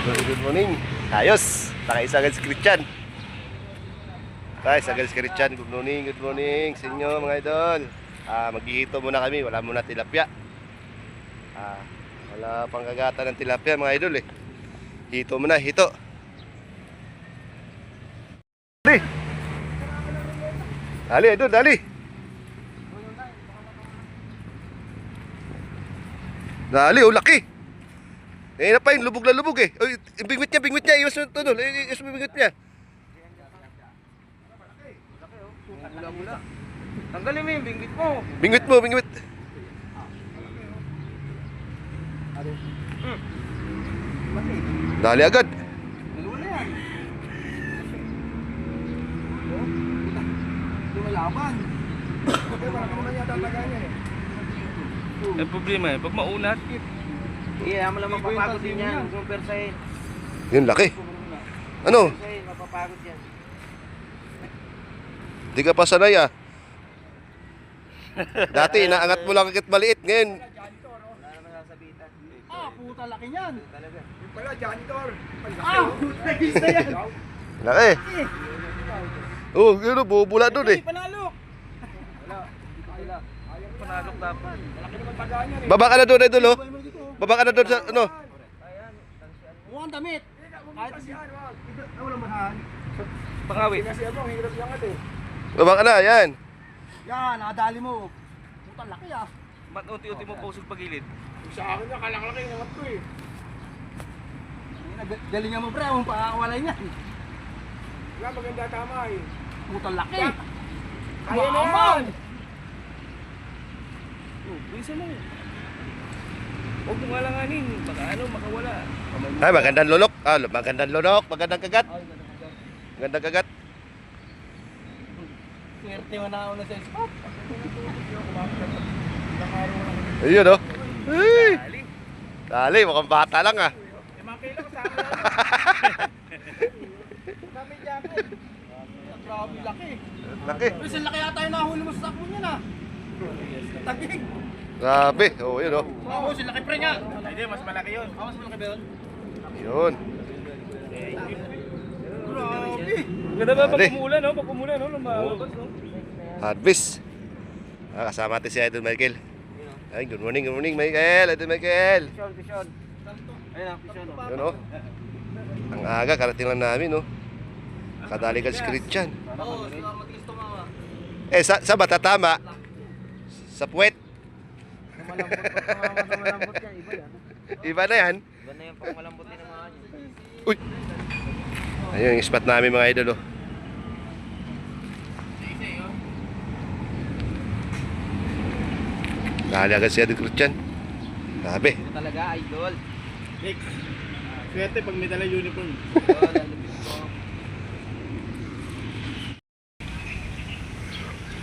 Good morning. Ayos. Nakaisa agad si Christian. Guys, agad si Christian. Good morning sa inyo mga idol. Maghihito muna kami. Wala muna tilapia. Wala pang kagatan ng tilapia mga idol eh. Hito muna, hito. Dali. Dali idol, dali. Dali, oh laki. Na pa yun, lubog na lubog eh. Oy, bingwit niya. Iwas mo ito, Dol. Iwas mo bingwit niya. Mula-mula. Tanggalin mo yung binggit mo. Bingwit. Dali agad. Dalawa na yan. Lumalaban. Parang naman yata tagayan eh. Ang problema eh, pag maunat, Iya, mo lang mapapagod din yan. Super sa'yo. Yun, laki. Ano? Sa'yo, mapapagod yan. Di ka pa sanay ah. Dati, inaangat mo lang agad maliit. Ngayon, Wala naman sasabitan. Puta laki niyan. Talaga. Yung pala, janitor. Nagis na yan. laki. Oh, yun, bubula doon eh. Panalo. Wala. Wala. panalok dapat. Malaki naman tagaan yan eh. Baba ka na doon, idol oh. Baba ka na doon sa ano. Mukhang damit. Kahit walang bahan. Pangawi. Kasi ano, ang hirap yangat eh. Baba ka na, yan. Yan, nakadali mo. Puta laki ah. Mat unti-unti mo pusog pagilid. Yung sa akin niya, kalang-laki yung yangat ko eh. Galingan mo pre, ang pakakawalay niyan. Wala, maganda tama eh. Puta laki. Kaya na Maaman. yan! Oh, bisa mo. Huwag mong alanganin, baka ano, makawala. Ay, magandang lunok. Magandang lunok, magandang kagat. Magandang kagat. Swerte mo na ako na sa spot. Ayun oh. Ay, Dali. dali, mukhang bata lang ah. Eh, mga kailan ko sa akin. Kami jacket. Grabe laki. Laki. Uy, sa laki yata yung nahuli mo sa sakmo niyan ah. Tagig. Grabe. Oh, yun oh. Oo, sa laki pre nga. Hindi, mas malaki yun. Mas malaki ba yun? Yun. Grabe. Ganda ba Dali. pag umulan, no? Pag umulan, no? Lumalabas, no? Harvest. Kasama natin si Idol Michael. Ay, good morning Michael. Idol Michael. Pishon. Ayun ang pishon. Yun oh. Ang aga, karating lang namin oh. Kadali ka si Christian. Oo, salamat guys tumawa. Eh, sa ba tatama? Sa puwet. Malambot yan. Iba yan. Iba na yan. Iba na yung pang malambot din ng mga yan. Uy. Ayun yung spot namin mga idol oh. Dali agad si Idol Christian. Grabe. Ito talaga, idol. Nick, swerte pag may dala uniform.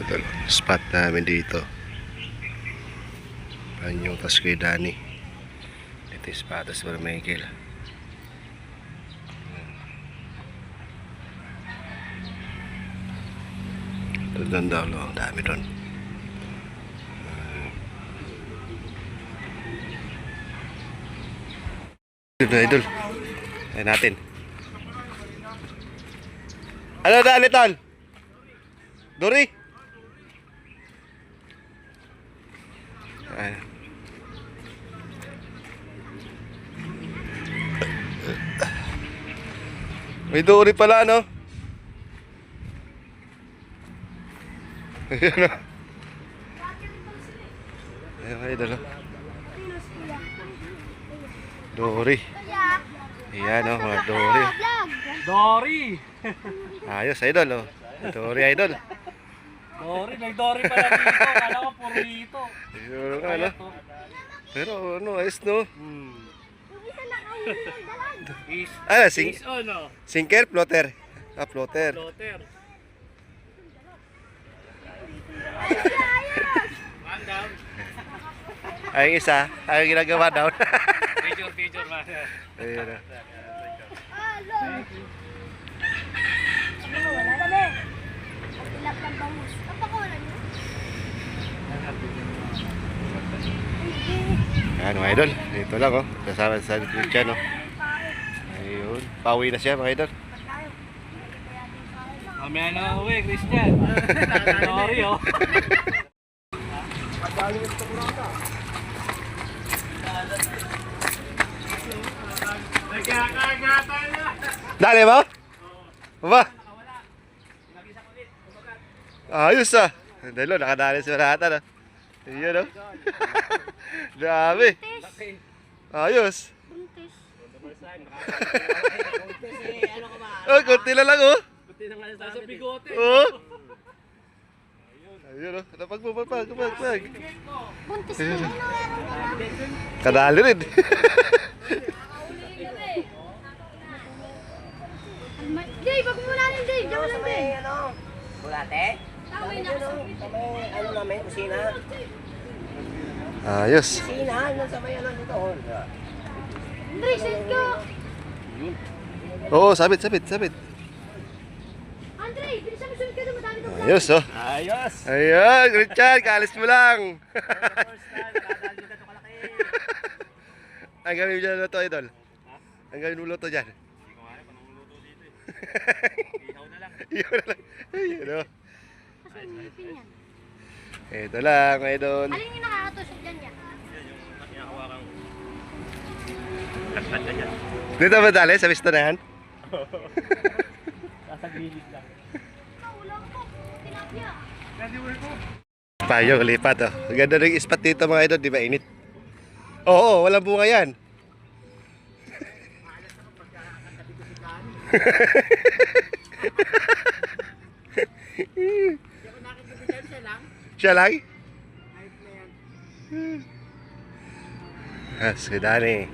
Ito, spot namin dito. Panyong tas kay Danny. Ito yung spatas para Michael. Ito doon daw, ang dami doon. Idol. Ayan natin. Ano daan ito? Dory? Ayan. May dory pala, no? Ayan, no? Ayan, idol, no? Dory. Ayan, no? Mga dory. Dory. Ayos, idol, oh. Dory, idol. Dory, may Dory pala dito. Kala ko puro dito. Siguro nga, no? Pero, ano, ayos, no? Is, Sing is on, no? sinker, floater. Floater. Floater. One down. Ay, isa. Ay, ginagawa daw. Picture, man. Ayun, no? Wala kami. Pilap ng bangus. Napakulan niyo? Ayan, mga idol. Dito lang, oh. Kasama sa Christian, oh. Yun. Pauwi na siya mga idol. Mamaya na uwi, Christian. Sorry, oh. Dali mo? Ba? Ayos ah. Dalo, nakadali si Manhattan ah. Iyan oh. Dami. Ayos. Buntis. Oh, kunti na lang oh. Sa bigote. Oh. Ayun oh. Napag. Buntis na. Ano meron? Kadali rin. Jay, wag mo na rin, Jay. Diyan lang, Jay. Bulate? Tawin na sa Ano namin, kusina? Ayos. Kusina, ano sa may ano dito? Andre, send ka. Oo, sabit. Andre, bilisan mo, send ka doon. Madami doon. Ayos oh. Ayos! Ayan, Richard, kaalis mo lang. Ang gawin mo dyan na to, idol? Ang gawin mo to dyan? Ihaw na lang. Ayun oh. Kasi umipin yan. Ito lang, idol. Alin yung nakakatusok dyan yan? Dito ba dali? Sa pista na yan? Nasa gilid lang. Ulang po. Tilapia. Payong lipat oh. Ang ganda ng spot dito mga idol, di ba init? Oo, walang bunga yan. Siya lang? Ah, si Dani.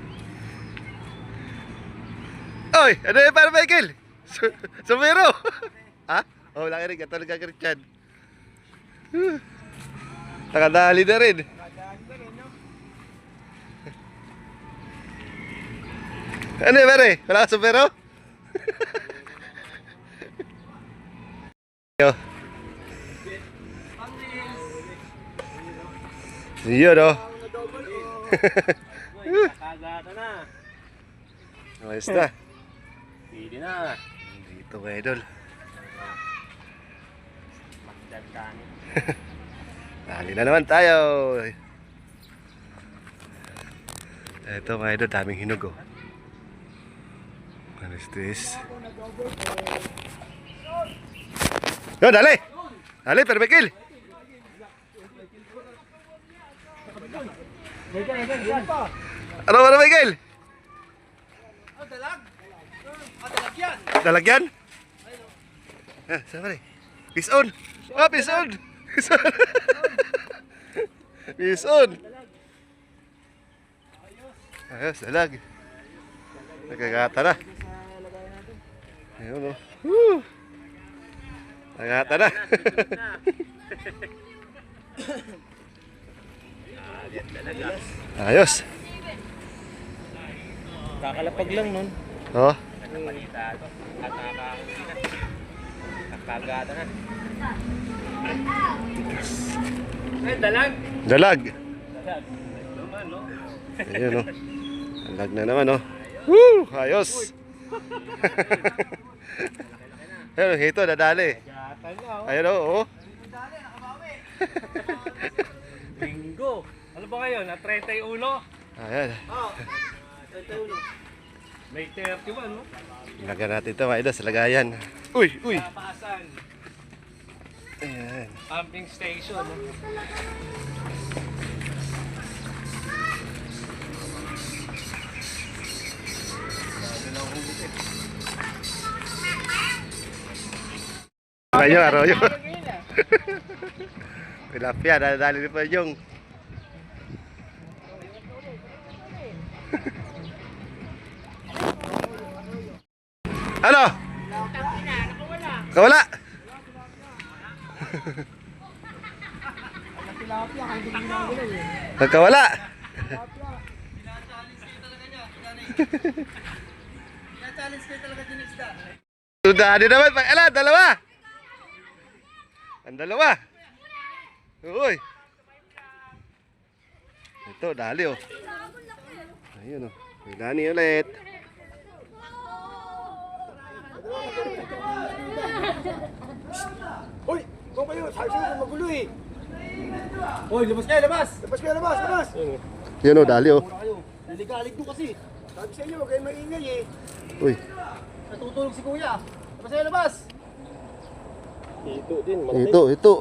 Oy, ano yung para Michael? Sumero! Ha? Oh, laki rin. Ito nagkakarityan. Nakadali na rin. Ano yung pare? Wala ka sumero? Yo. Yun oh. Kagata na. Ayos na. Pwede na. Dito mga idol. Dali na naman tayo. Ito mga idol, daming hinog oh. Ano is this? Yo, dali! Dali, Permekil! Ano ba na, Michael? Dalagyan? Ah, saan ba rin? Peace on! Ah, peace on! Peace on! Peace on! Ayos, dalag. Nagagata na. Ayun o. Woo! Nagagata na. Ayos. Kakalapag lang nun. Oh. Nakagata na. Ay, dalag. Dalag. Ayun o. Dalag na naman o. Woo! Ayos. Ayun, ito, dadali. Ayun o. Oh. Bingo. Ano ba ngayon? Na 31? Ayan. May 31, no? Lagyan natin ito mga idol sa lagayan. Uy! Papasan. Ayan. Pumping station, no? Arroyo, arroyo. Tilapia, dali ni pa yung. Ano? Kawala. Nagkawala. Tudaan din naman. Ala, dalawa. Ang dalawa. Uy. Ito, dali oh. Ayun oh. May Dani ulit. Hoy! Kung kayo, sabi sa'yo kung magulo eh. Hoy, labas kayo, labas! Labas kayo, labas, labas! Yan o, dali o. Muna kayo. Niligalig doon kasi. Sabi sa inyo, huwag kayong maingay eh. Uy, Natutulog si kuya. Labas kayo, labas! Ito din, ito.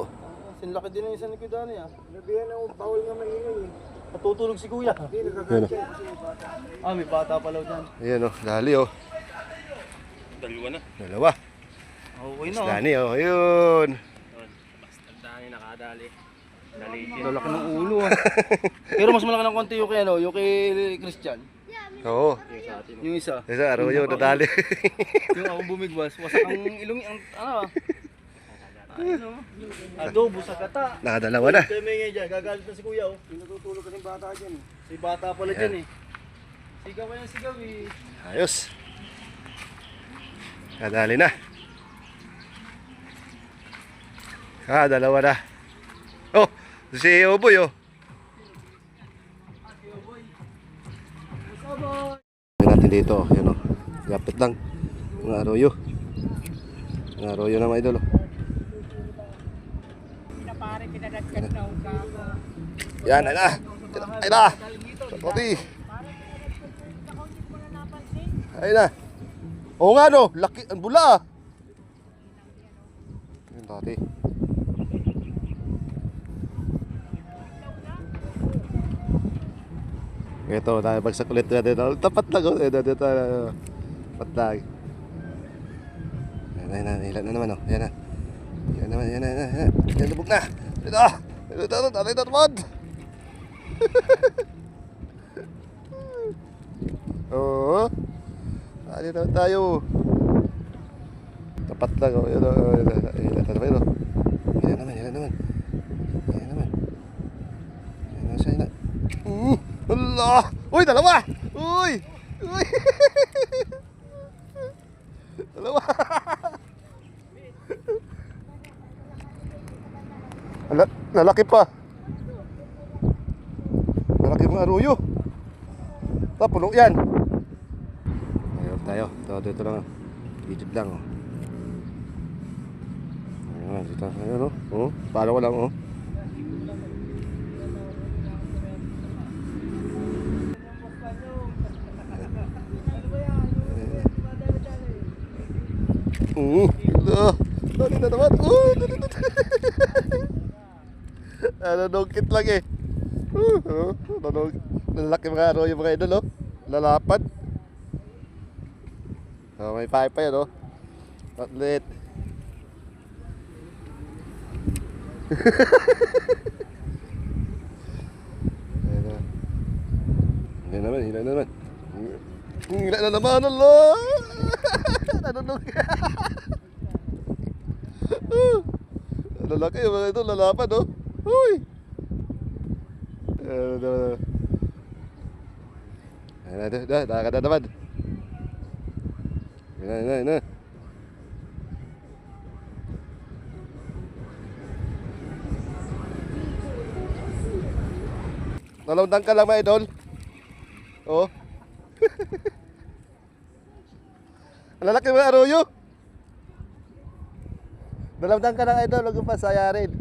Sinlaki din ang isang likod ano yan. Nabihan ako, bawal nga maingay eh. Natutulog si kuya. Hindi, nagagalit siya kasi may bata. Ah, may bata pala dyan. Ayan o, dali o. Dalawa na. Dalawa. Okay na. Mas Dani o, ayun. Basta dami nakadali. Dali Lalaki ng ulo ah. Pero mas malaki ng konti yung kay ano, yung kay Christian. Oo. Yung isa. Isa, araw yun, nadali. Yung ako bumigwas, wasak ang ilong, ang ano ah. Ano? Adobo sa kata. Nakadalawa na. Kaya may ngayon dyan, gagalit na si kuya oh. Pinatutulog ka ng bata dyan eh. Si bata pala dyan eh. Sigaw ka yung sigaw eh. Ayos. Nadali na. Dalawa na. Oh, si Oboy oh. Natin dito, yun oh. Lapit lang. Mga arroyo. Mga arroyo na mga idol oh. Yan, ay na. Ay na. Pati. Ay na. Oo nga no, laki, ang bula. Yan dati. Ito, dahil bagsak ulit natin. Tapat lang oh. Ito, tapat lang. Yan, ilan na naman oh. Yan na. Yan naman, yan na. Yan, lubog na. Ito. Ito naman. Oo. Dali naman tayo. Tapat lang oh. Yan naman. Yan naman. Yan naman siya na. Allah! Uy, dalawa! Uy! Dalawa! Lalaki pa. Lalaki mga aruyo. Puno yan. Ayun tayo. Dito lang. Egypt lang. Oh. Ayun, dito. Ayun, oh. Oh, palo ko lang, oh. Dali na naman. Nanonongkit lang eh. Lalaki mga arroyo mga idol oh. Lalapad. Oh, may pahay pa yan oh. Outlet. Hila na naman. Hila na naman Allah. Nanonongkit. Lalaki yung mga ito, lalapan oh. Uy! Nakakada naman. Yan. Nalawdang ka lang mga idol. Oh. Lalaki mga arroyo. Dalamdang ka ng idol, huwag yung pasayarin.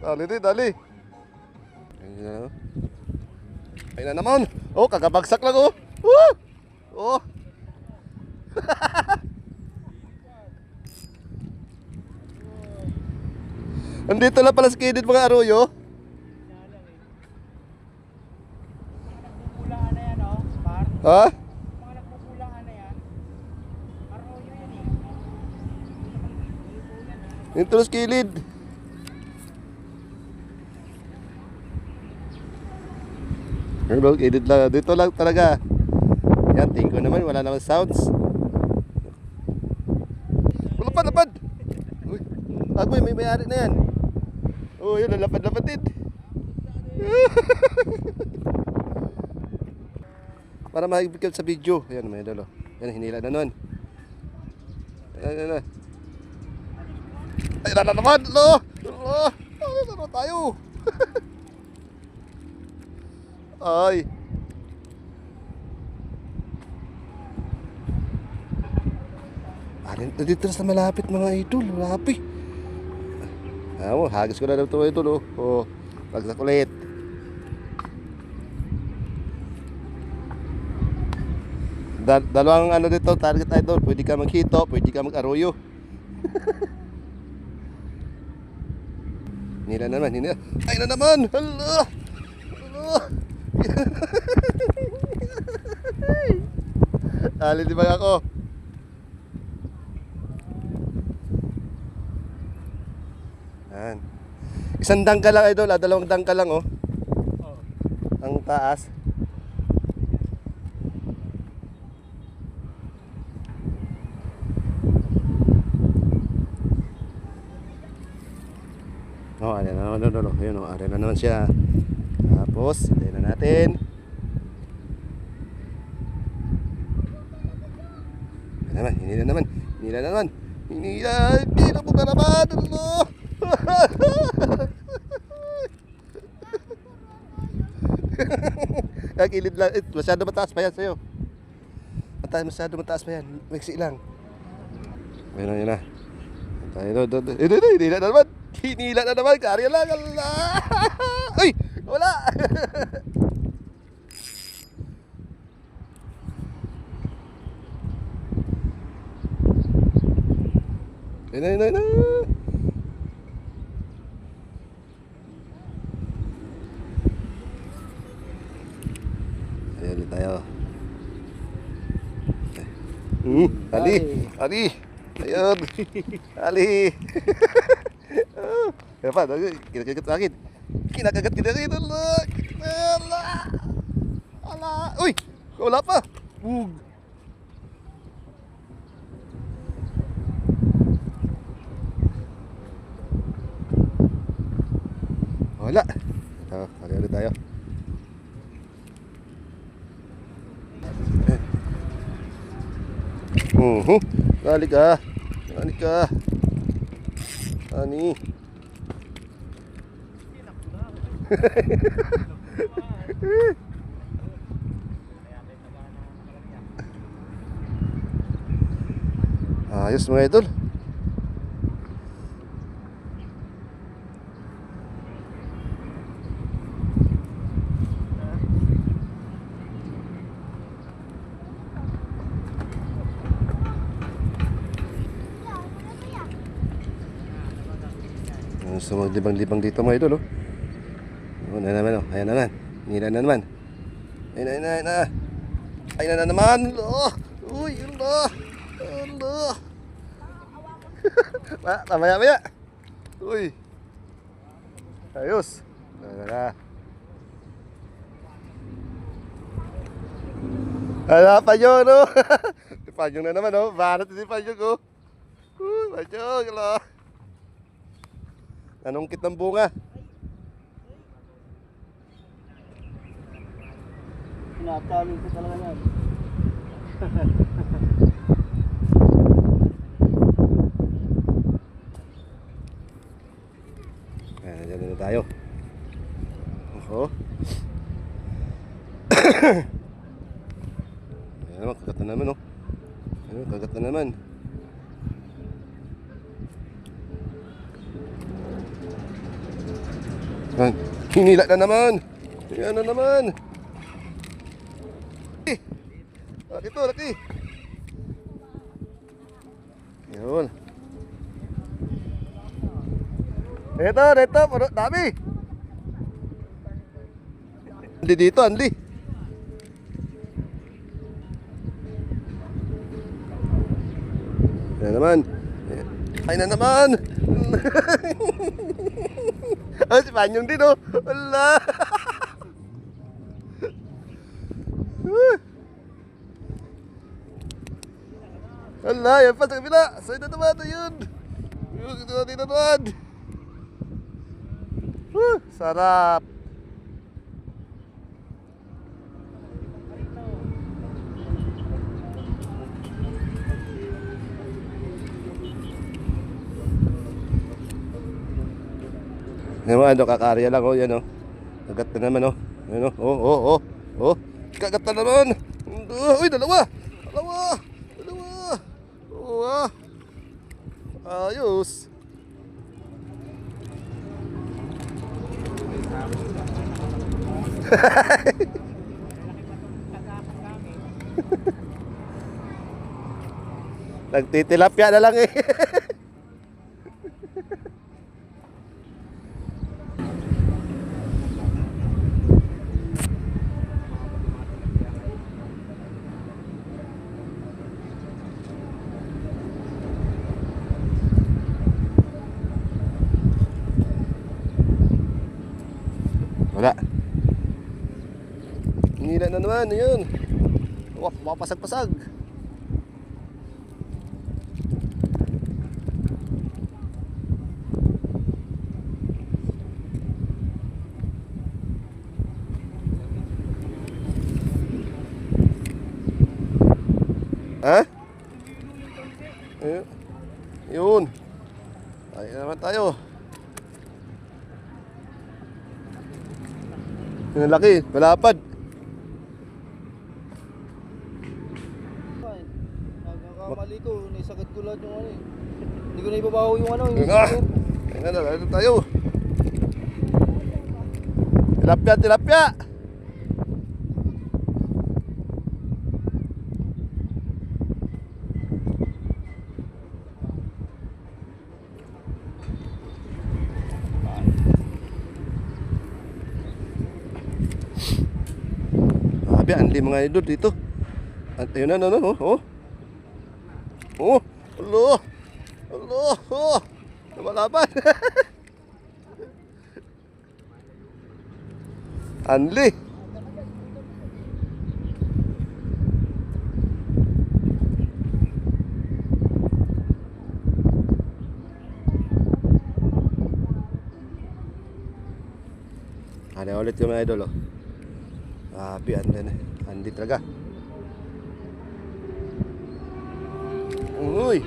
Dali na. Dali. Ayun na naman. Oh, kakabagsak lang oh. Oh. Andito lang pala skided mga arroyo. Ha? Mga nagpupulaan na yan. Arroyo yan eh. Yung tulos kilid. Hello, edit lang. Dito lang talaga. Yan, tingin ko naman. Wala naman sounds. Lapad. Uy, agoy, may may-ari na yan. Oh, yun, lapad din. Para mahigpit sa video. Ayan, may dalo. Yan, hinila na nun. Ayan. Ay, naman! Ano tayo? Ay. Dito na sa malapit mga idol. Rapi. Hagis ko na daw ito idol. Oh, bagsak ulit. Dalawang ano dito, target idol. Pwede ka maghito, pwede ka mag-aroyo. Nila naman, nila. Ay na naman! Hala! Hala! Alin di ba ako? Yan. Isang dangka lang idol, dalawang dangka lang oh. Ang taas. Oh, ayan na naman, no. Ayun, ayan na naman siya. Tapos, hintayin na natin. Hindi na naman. Hindi na po na naman. Allah! Kakilid lang. Masyado mataas pa yan sa'yo. Masyado mataas pa yan. Maiksi lang. Ayun na. Hindi na naman. Hinila na naman, karya lang, Allah! Uy! Wala! Ayun. Ayan ulit tayo. Ali! Ayun! Ali! Kaya pa, kinakagat sa akin. Kinakagat sa akin. Allah! Uy! Wala pa! Bug! Wala! Kali ulit tayo. Dali ka! Ani. Ayos mga idol. So maglibang-libang dito mga idol oh. Ayan na naman oh. Ayan na naman. Nila na naman. Ayun na naman. Allah. Uy, Allah. Mamaya. Uy. Ayos. Ala pa yun oh. Si Panyong na naman oh. Barat si Panyong oh. Panyong Allah. Nanungkit ng bunga. Natalo ko talaga yan. Dyan na tayo. Oho. Ayan naman, kagat na naman oh. Ayan, kagat na naman. Hinila na naman. Ayan na naman. Laki. Yun. Ito, puro dami. Andi dito, Andi. Ayan naman. Ay na naman. Si Panyong din oh. Allah. Allah, yan pa sa kabila. Sa'yo na naman, ayun. Dito na naman. Sarap. Yan mga ano, kakarya lang oh, yan oh. Kagat na naman oh. Ayun oh, oh, oh, oh. Oh, kagat na naman. Uy, dalawa. Dalawa. Dalawa. Oh, ah. Ayos. Nagtitilapya na lang eh. Wala. Nila na naman, yun. Wah, mapasag-pasag. Ha? Ayun. Yun. Ayun naman tayo. Yung laki, malapad. Nagkakamali ko, naisakit ko lahat yung ano eh. Hindi ko na ibabaho yung ano, yung Ah! sakit. Ayun na, ano tayo? Tilapia, tilapia! Sabi, anli mga idol dito. At ayun na, ano, oh, oh. Oh, alo. Alo, oh. Lumalaban. Anli. Ada ulit yung mga idol, oh. Grabe, andi talaga. Uy.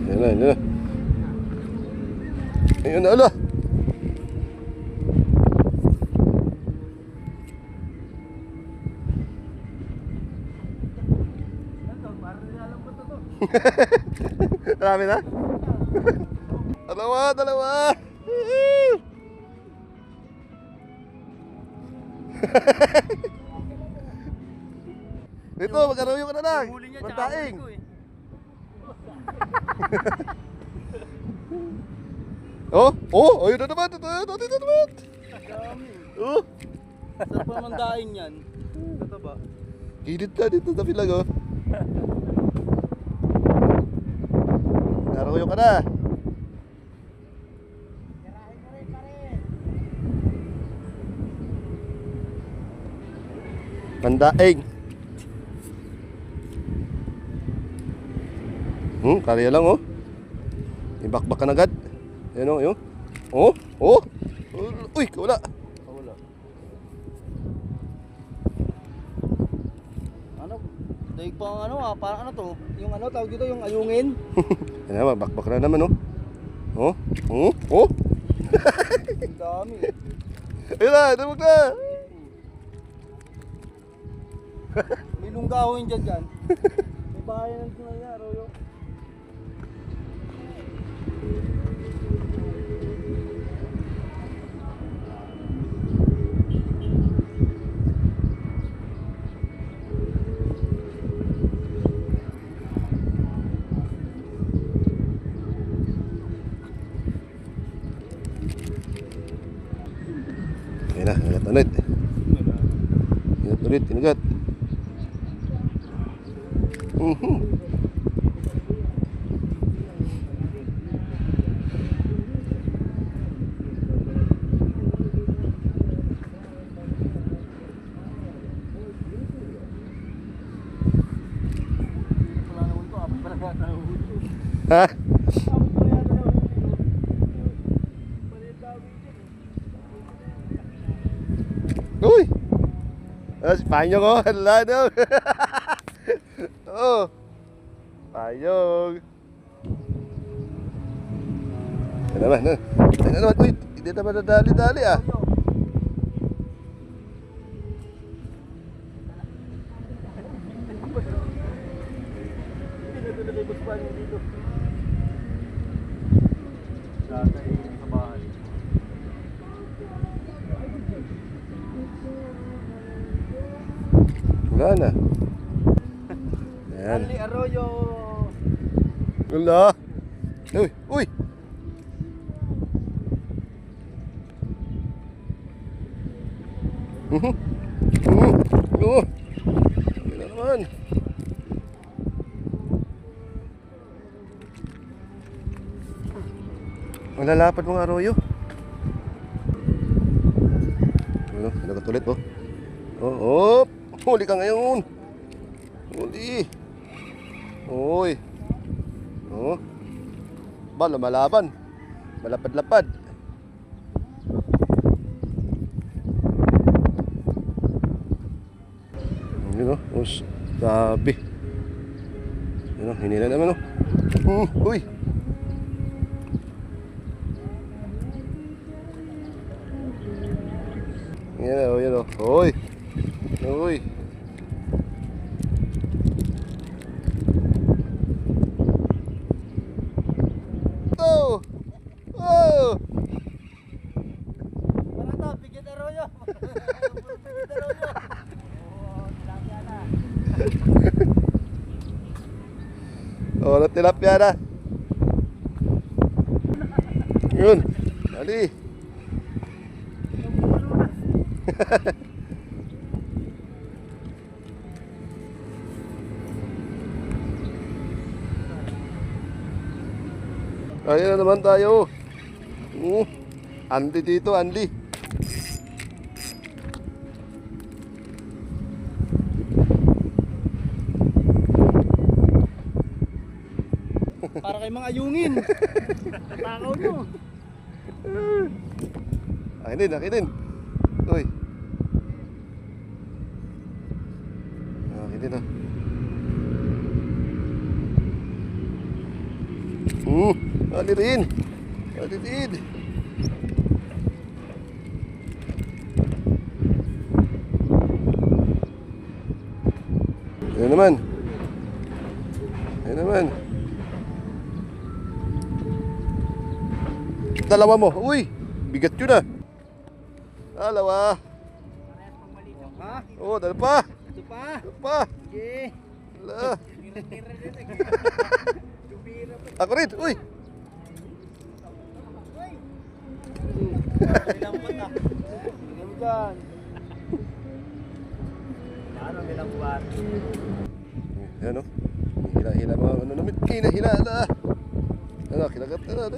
Yan na, yan na. Ayun na, ala. Marami na? Dalawa, dalawa. Ito, magkaroon ka na lang. Pantaing. Oh, oh, ayun na naman. Ito na naman. Oh, Sarap pa naman daing yan. Ito ba? gilid na dito sa pilag, oh. Naroyo ka na. Pandaing. Karya lang, oh. Ibakbak ka na agad. Ayan, oh, yun. Oh, oh. Uy, wala. Wala. Ano? Daig pa ang ano ah, parang ano to? Yung ano tawag dito, yung ayungin. Ayan na, bakbak na naman, oh. Oh, oh, oh. Ang dami. Ayun na, dumag na. May lunggahoy dyan. May bahayan ng tunay niya, Royo. Ayan na, ingat ulit. Ingat ulit, ingat. Wala naman to, apat pala yata yung huli. Ha? Uy! Si Panyong, oh. Hala, no. Oh. Panyong. Ano naman, no? Ano naman, uy, hindi naman nadali-dali ah. Wala na. Yan. Ali Arroyo. Wala. Uy, uy. Oo. Wala naman. Malalapad mga arroyo. Ano, nagkatulit oh. Oh, huli ka ngayon. Huli. Uy. Oh. Ba, lumalaban. Malapad-lapad. Yun oh. Oh, sabi. Yun oh, hinila naman oh. Uy. Yan oh, yan oh. Uy. Uy. Oh! Oh! Ano to? Bigyan Arroyo. Bigyan Arroyo. Oh, na tilapia na. Yun. Dali. Ayan na naman tayo. Andy dito, Andy. Para kay mga ayungin. Takaw nyo. Akin din, akin din. Uy. Akin din ah. Ali rin. Ali rin. Ayan naman. Ayan naman. Dalawa mo. Uy, bigat yun ah. Dalawa. Ha? Oh, dalawa pa. Ito pa. Dalawa pa. Sige. Wala. Ako rin. Uy. Nilambot na. Bigyan mo dyan. Ano nilambot? Yan o. Hila-hila mga ano namin. Hila-hila na. Ano, kinagat na.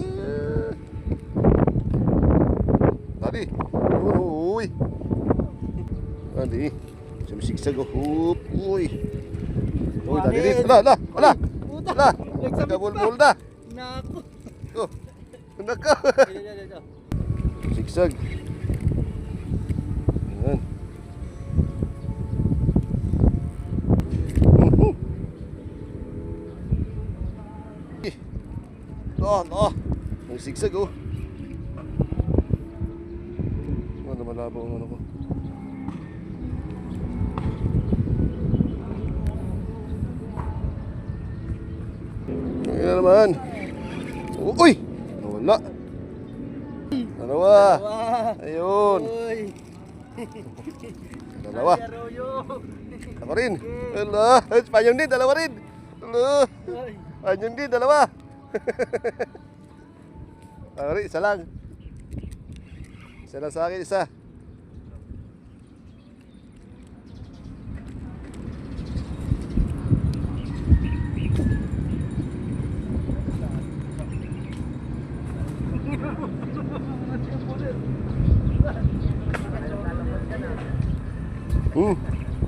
Dali. Uy. Dali. Sumisigsag o. Uy. Uy, dali rin. Wala. Wala. Nagabulbul na. Naku. Oh. Naka. Dito. Sigsag. Ayan. Ang sigsag oh. Ano malabo ang ano ko. Ayan na naman. Uy! Wala. Dalawa. Ayun. Uy. Dalawa. Arroyo. Ako rin. Wala. Panyong din, dalawa rin. Wala. Uy. Panyong din, dalawa. Ako rin, isa lang. Isa lang sa akin, isa.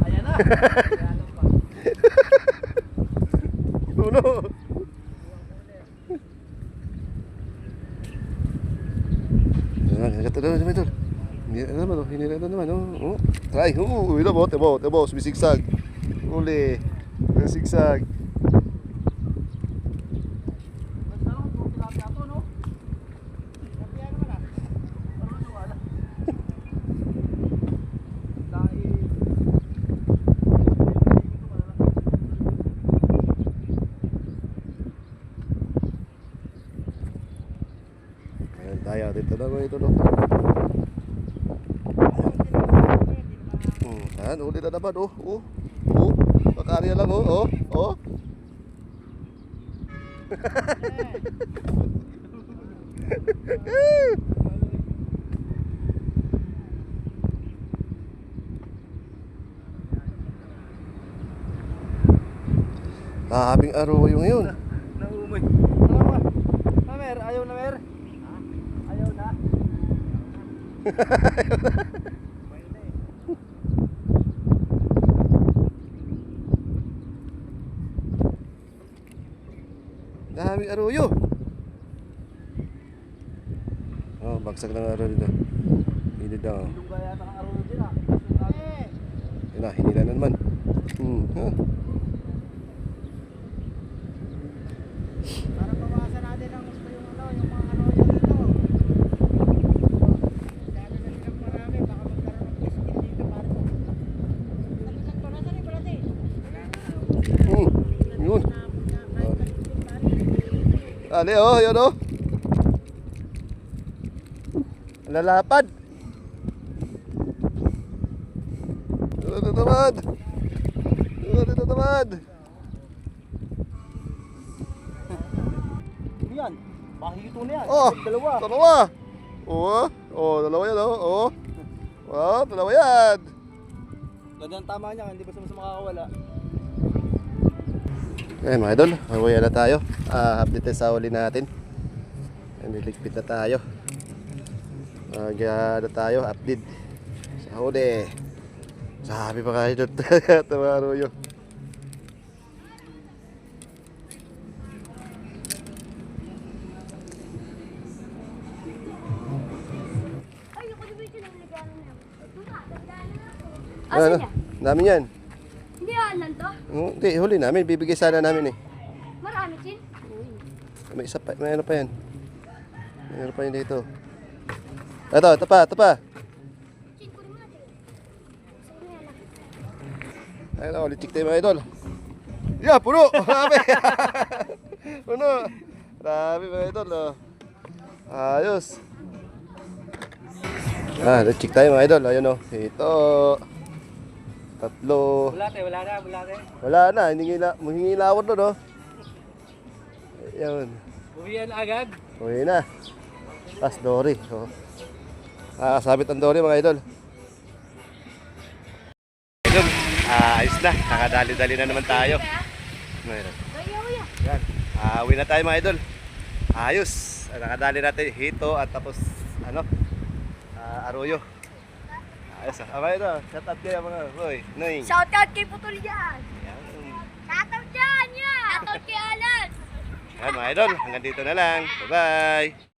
Ayan na. Uno. Ito na naman ito. Hindi na naman, hindi na naman. Try. Ito mo, sumisigsag. Uli. Sigsag. tayo. Dito na mga idol. Yan, uli na naman. Makarya lang Habing arroyo ngayon. Naumay. Mer, ayaw na mer. Ayaw na. Daming arroyo. Oh, bagsak ng arroyo dito. Hindi daw. Ilong kaya yata ang araw din ah. Yun na, hinila na naman. Para bawasan natin ang gusto yung mga araw dito. Dami na silang marami, baka magkaroon ng biskin dito para po. Nalisan ko na saan yung brate? Yun. Ali yun lalapad. Dito naman. Yan, bahito na yan. Oh, Dalawa. Dalawa yan dalawa yan. Gandang tama niya, hindi basta makakawala. Okay mga idol, mabuhay na tayo. Update sa huli natin. Niligpit na tayo. Na tayo, update sa huli. Sabi pa kayo doon. Tama arroyo. Ay, ako din ba yung nagano niya? Asan niya? Namin yan. Hindi alam to? Hindi, huli namin. Bibigay sana namin eh. Marami sin? May isa pa, may ano pa yan. May ano pa yan dito. Ito pa. Sin ko rin natin. Saan niya lang? Ayun ulit check tayo mga idol. Yeah, puno! Marami! Puno! Marami mga idol. Ayos. Check tayo mga idol. Ayun ito. 3. Wala na. Hingi lawad doon Ayun. Uwian agad. Uwi na. Tas dory. Sabit ang dory mga idol. Idol, ayos na. Nakadali-dali na naman tayo. Mayroon. Uya. Yan. Uwi na tayo mga idol. Ayos. Nakadali natin hito at tapos arroyo. Ayos mga idol. Shout out kayo mga boy. Noy. Shout out kay Putol dyan. Yan. Shout out dyan. Shout out kay Alan. Yan mga idol. Hanggang dito na lang. Bye-bye.